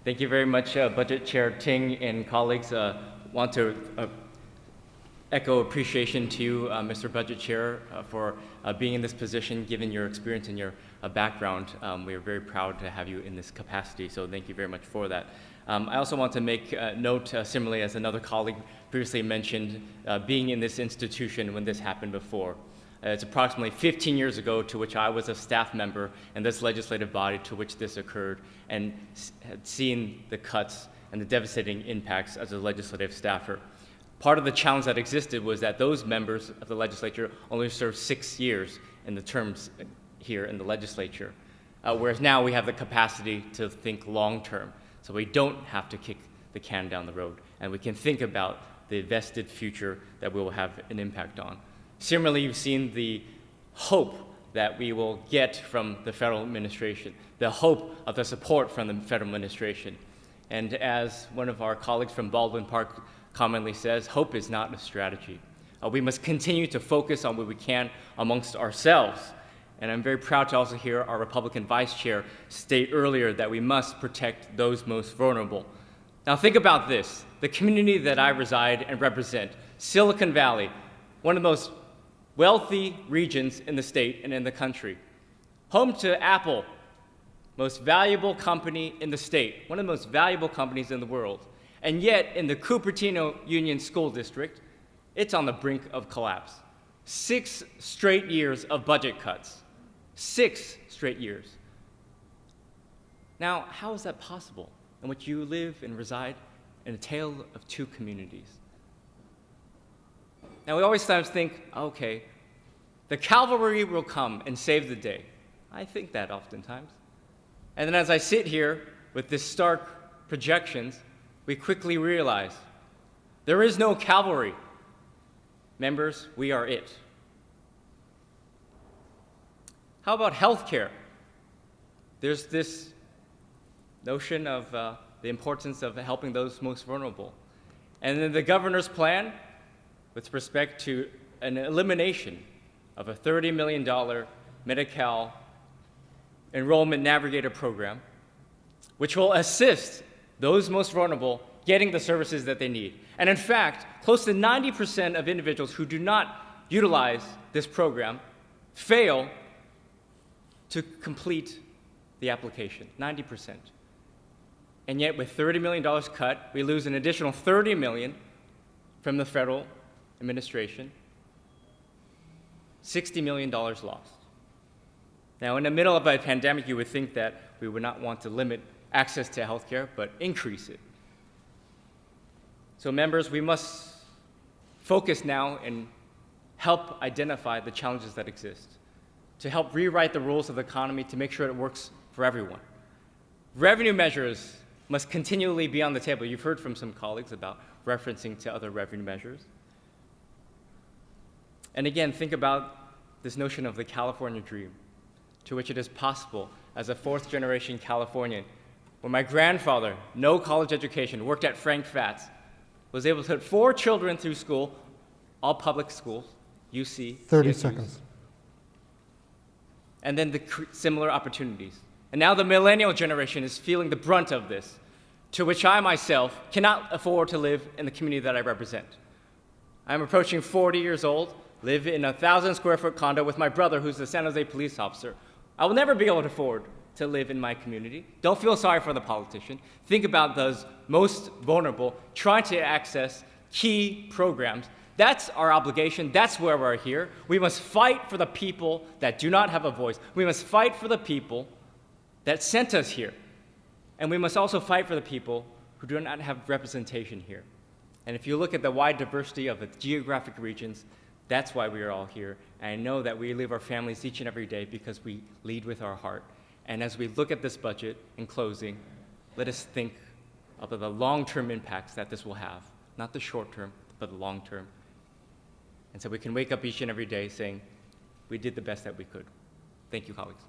Thank you very much, Budget Chair Ting and colleagues. Want to echo appreciation to you, Mr. Budget Chair, for being in this position, given your experience and your background. We are very proud to have you in this capacity, so thank you very much for that. I also want to make note, similarly as another colleague previously mentioned, being in this institution when this happened before. It's approximately 15 years ago to which I was a staff member in this legislative body to which this occurred, and had seen the cuts and the devastating impacts as a legislative staffer. Part of the challenge that existed was that those members of the legislature only served 6 years in the terms here in the legislature, whereas now we have the capacity to think long-term, so we don't have to kick the can down the road, and we can think about the vested future that we will have an impact on. Similarly, you've seen the hope that we will get from the federal administration, the hope of the support from the federal administration. And as one of our colleagues from Baldwin Park commonly says, hope is not a strategy. We must continue to focus on what we can amongst ourselves. And I'm very proud to also hear our Republican Vice Chair state earlier that we must protect those most vulnerable. Now think about this. The community that I reside and represent, Silicon Valley, one of the most wealthy regions in the state and in the country, home to Apple, most valuable company in the state, one of the most valuable companies in the world. And yet, in the Cupertino Union School District, it's on the brink of collapse. 6 straight years of budget cuts. 6 straight years. Now, how is that possible in which you live and reside in a tale of 2 communities? Now, we always sometimes think, okay, the cavalry will come and save the day. I think that oftentimes. And then as I sit here with this stark projections, we quickly realize there is no cavalry. Members, we are it. How about healthcare? There's this notion of the importance of helping those most vulnerable. And then the governor's plan with respect to an elimination of a $30 million Medi-Cal Enrollment Navigator program, which will assist those most vulnerable getting the services that they need. And in fact, close to 90% of individuals who do not utilize this program fail to complete the application, 90%. And yet with $30 million cut, we lose an additional $30 million from the federal administration, $60 million lost. Now, in the middle of a pandemic, you would think that we would not want to limit access to healthcare, but increase it. So members, we must focus now and help identify the challenges that exist, to help rewrite the rules of the economy to make sure it works for everyone. Revenue measures must continually be on the table. You've heard from some colleagues about referencing to other revenue measures. And again, think about this notion of the California dream, to which it is possible as a 4th-generation Californian, where my grandfather, no college education, worked at Frank Fats, was able to put 4 children through school, all public schools, UC, 30 CSUs, seconds. and then the similar opportunities. And now the millennial generation is feeling the brunt of this, to which I myself cannot afford to live in the community that I represent. I'm approaching 40 years old, live in a 1,000-square-foot condo with my brother, who's a San Jose police officer. I will never be able to afford to live in my community. Don't feel sorry for the politician. Think about those most vulnerable, trying to access key programs. That's our obligation. That's where we're here. We must fight for the people that do not have a voice. We must fight for the people that sent us here. And we must also fight for the people who do not have representation here. And if you look at the wide diversity of the geographic regions, that's why we are all here. And I know that we leave our families each and every day because we lead with our heart. And as we look at this budget in closing, let us think of the long-term impacts that this will have, not the short-term, but the long-term. And so we can wake up each and every day saying, we did the best that we could. Thank you, colleagues.